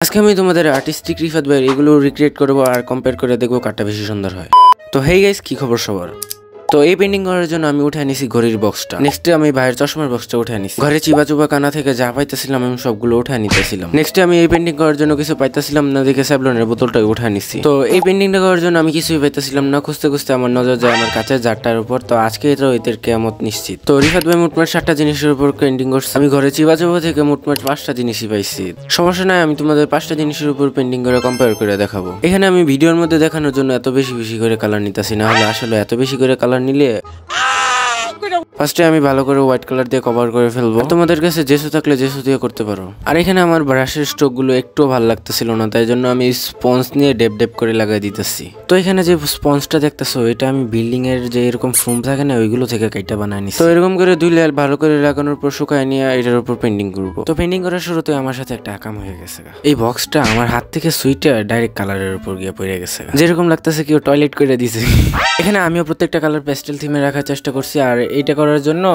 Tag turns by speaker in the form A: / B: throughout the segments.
A: আজকে আমি তোমাদের আর্টিস্টিক রিফাত ভাই এগুলো রিক্রিয়েট করবো আর কম্পেয়ার করে দেখবো কারটা বেশি সুন্দর হয়। তো হেই গাইস, কি খবর সবার? তো এই পেন্টিং করার জন্য আমি উঠে নিছি ঘড়ির বক্সটা, নেক্সটে আমি ভাইয়ের চশমার বক্সটা উঠে নিছি, ঘরে চিবা চুবা কানা থেকে যা পাইতেছিলাম আমি সবগুলো উঠে নিতেছিলাম। নেক্সটে আমি এই পেন্টিং করার জন্য কিছু পাইতেছিলাম না দেখে স্যাভলনের বোতলটা উঠে নিছি। তো এই পেন্টিংটা করার জন্য আমি কিছুই পাইতেছিলাম না, খুঁজতে খুঁজতে আমার নজর যায় আমার কাছের জারটার উপর। তো আজকে এটা এদের কেয়ামত নিশ্চিত। তো রিফাত ভাই মোটমাট 7টা জিনিসের উপর পেন্টিং করছে, আমি ঘরে চিবা চুবা থেকে মোটমাট 5টা জিনিসই পাইছি। সমস্যা নাই, আমি তোমাদের 5টা জিনিসের উপর পেন্টিং করে কম্পেয়ার করে দেখাবো। এখানে আমি ভিডিওর মধ্যে দেখানোর জন্য এত বেশি বেশি করে কালার নিতেছি, না হলে আসলে এত বেশি করে কালার নিলে ফার্স্টে আমি ভালো করে হোয়াইট কালার দিয়ে কভার করে ফেলবো। তোমাদের কাছে জেসু থাকলে জেসু দিয়ে করতে পারো। আর এখানে আমার ব্রাশের স্ট্রোক গুলো একটু ভালো লাগতেছিল না, তাই জন্য আমি স্পঞ্জ নিয়ে ডেপ ডেপ করে লাগাই দিতেছি। তো এখানে যে স্পঞ্জটা দেখতেছো এটা আমি বিল্ডিং এর যে এরকম ফ্রুম থাকে না ওইগুলো থেকে কাইটা বানাই নিছি। তো এরকম করে 2 লেয়ার ভালো করে লাগানোর পর শুকায় নিয়ে এটার উপর পেন্টিং করবো। তো পেন্টিং করার শুরুতে আমার সাথে একটা আকাম হয়ে গেছে, এই বক্সটা আমার হাত থেকে সুইটা ডাইরেক্ট কালারের উপর গিয়ে পড়ে গেছে, যেরকম লাগতেছে কেউ টয়লেট করে দিছে। এখানে আমিও প্রত্যেকটা কালার প্যাস্টেল থিমে রাখার চেষ্টা করছি, আর এইটা করার জন্য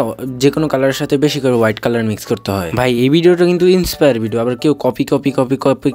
A: যে কোনো কালারের সাথে বেশি করে হোয়াইট কালার মিক্স করতে হয়। ভাই এই ভিডিওটা কিন্তু ইন্সপায়ার ভিডিও, আবার কেউ কপি কপি কপি কপি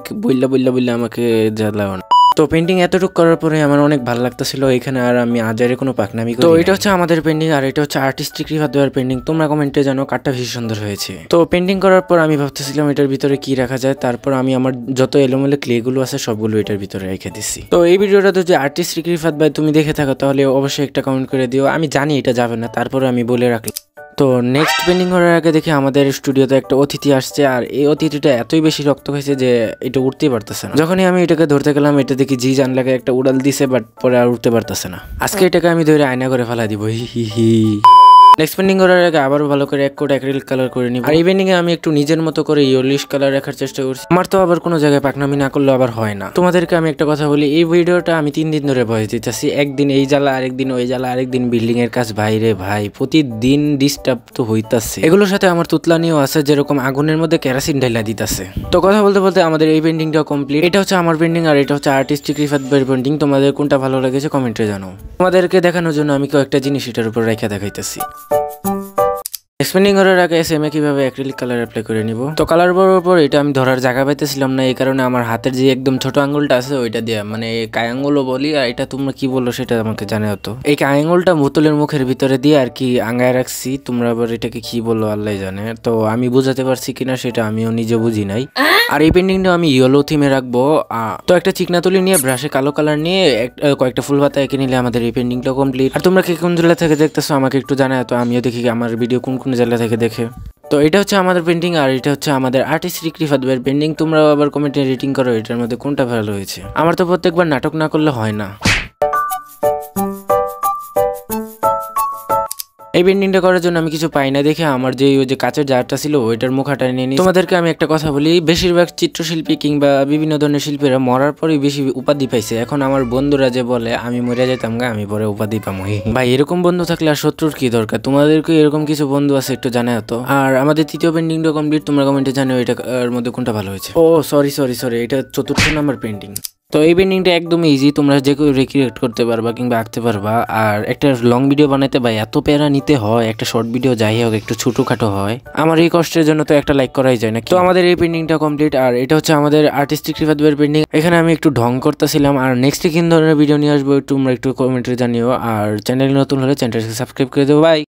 A: বললা আমাকে জ্বালাও না। তো পেন্টিং এতটুকু করার পরে আমার অনেক ভালো লাগতেছিল, এখানে আর আমি আজারে কোনো পাকনামি করি। তো এটা হচ্ছে আমাদের পেন্টিং, আর এটা হচ্ছে আর্টিস্টিক রিফাত ভাইয়ের পেন্টিং। তোমরা কমেন্টে জানো কারটা বেশি সুন্দর হয়েছে। তো পেন্টিং করার পর আমি ভাবতেছিলাম এটার ভিতরে কি রাখা যায়, তারপর আমি আমার যত এলোমেলো ক্লে গুলো আছে সবগুলো এটার ভিতরে রেখে দিছি। তো এই ভিডিওটা যদি আর্টিস্টিক রিফাত ভাই তুমি দেখে থাকো তাহলে অবশ্যই একটা কমেন্ট করে দিও। আমি জানি এটা যাবে না, তারপরে আমি বলে রাখলাম। তো নেক্সট পেন্টিং করার আগে দেখি আমাদের স্টুডিওতে একটা অতিথি আসছে, আর এই অতিথিটা এতই বেশি রক্ত হয়েছে যে এটা উঠতেই পারতেছে না। যখনই আমি এটাকে ধরতে গেলাম এটা দেখি জি জান লাগে একটা উড়াল দিছে, বাট পরে আর উঠতে পারতেছে না। আজকে এটাকে আমি ধরে আয়না করে ফেলা দিব। হি নেক্সট পেন্টিং করার আগে আবার ভালো করে এক কোট অ্যাক্রিলিক কালার করে নিব। আর এই পেন্টিং এ আমি একটু নিজের মতো করে ইয়েলোইশ কালার রাখার চেষ্টা করছি। আমার তো আবার কোনো জায়গায় পাকনামি না করলে আবার হয় না। তোমাদেরকে আমি একটা কথা বলি, এই ভিডিওটা আমি 3 দিন ধরে ভয়েস দিতেছি, একদিন এই জ্বালা, আরেকদিন ওই জ্বালা, আরেকদিন বিল্ডিং এর কাজ। ভাই রে ভাই, প্রতিদিন ডিস্টার্ব তো হইতাছে। এগুলোর সাথে আমার তুতলানিও আছে, যেরকম আগুনের মধ্যে কেরাসিন ঢাইলা দিতেছে। তো কথা বলতে বলতে আমাদের এই পেন্টিংটা কমপ্লিট। এটা হচ্ছে আমার পেন্টিং আর এটা হচ্ছে আর্টিস্টিক রিফাত ভাইয়ের পেন্টিং। তোমাদের কোনটা ভালো লেগেছে কমেন্টে জানাও। তোমাদেরকে দেখানোর জন্য আমি কয়েকটা জিনিস এটার উপর রেখে দেখাইতেছি। পেন্টিং করার আগে এসএমএ কিভাবে অ্যাক্রিলিক কালার অ্যাপ্লাই করে নিব। তো কালার করার পর এটা আমি ধরার জায়গা পাইতেছিলাম না, এই কারণে আমার হাতের যে একদম ছোট আঙ্গুলটা আছে ওইটা দিয়ে, মানে কাই আঙ্গুলও বলি, আর এটা তোমরা কি বলো সেটা আমাকে জানা হতো। এই কাই আঙ্গুলটা বোতলের মুখের ভিতরে দিয়ে আর কি আঙ্গায় রাখছি, তোমরা আবার এটাকে কি বলো আল্লাহ জানে। তো আমি বুঝাতে পারছি কিনা সেটা আমিও নিজে বুঝি নাই। আর এই পেন্টিংটা আমি ইয়েলো থিমে রাখবো। তো একটা চিকনা তুলি নিয়ে ব্রাশে কালো কালার নিয়ে কয়েকটা ফুল পাতা এঁকে নিলে আমাদের এই পেন্টিংটা কমপ্লিট। আর তোমরা কি কোন জেলা থেকে দেখতেছো আমাকে একটু জানাও, তো আমিও দেখি আমার ভিডিও কোন কোন জেলা থেকে দেখে। তো এটা হচ্ছে আমাদের পেন্টিং, আর এটা হচ্ছে আমাদের আর্টিস্টিক রিফাত ভাইয়ের পেন্টিং। তোমরা আবার কমেন্টে রেটিং করো এটার মধ্যে কোনটা ভালো হয়েছে। আমার তো প্রত্যেকবার নাটক না করলে হয় না। এই পেন্টিংটা করার জন্য আমি কিছু পাই না দেখে আমার যে ওই যে কাচের জারটা ছিল ওইটার মুখাটা নিয়ে নিই। তোমাদেরকে আমি একটা কথা বলি, বেশিরভাগ চিত্রশিল্পী কিংবা বিভিন্ন ধরনের শিল্পীরা মরার পরে বেশি উপাধি পাইছে। এখন আমার বন্ধুরা যে বলে আমি মরে যেতাম গা, আমি পরে উপাধি পাবো। ভাই এরকম বন্ধু থাকলে আর শত্রুর কি দরকার? তোমাদেরকে এরকম কিছু বন্ধু আছে একটু জানাও তো। আর আমাদের তৃতীয় পেন্টিংটা কমপ্লিট, তোমরা কমেন্টে জানাও এটার মধ্যে কোনটা ভালো হয়েছে। ও সরি, এটা 4র্থ নাম্বার পেন্টিং। তো এই পেন্টিংটা একদম ইজি, তোমরা যে কেউ রিক্রিয়েট করতে পারবা কিংবা আঁকতে পারবা। আর একটা লং ভিডিও বানাইতে ভাই এত প্যারা নিতে হয়, একটা শর্ট ভিডিও যাই হোক একটু ছোটখাটো হয়। আমার এই কষ্টের জন্য তো একটা লাইক করাই যায় না। তো আমাদের এই পেন্টিংটা কমপ্লিট, আর এটা হচ্ছে আমাদের আর্টিস্টিক রিফাত ভাইয়ের পেন্টিং। এখানে আমি একটু ঢং করতেছিলাম। আর নেক্সট কি ধরনের ভিডিও নিয়ে আসবো তোমরা একটু কমেন্টে জানিও। আর চ্যানেল নতুন হলে চ্যানেলটাকে সাবস্ক্রাইব করে দেবো। বাই।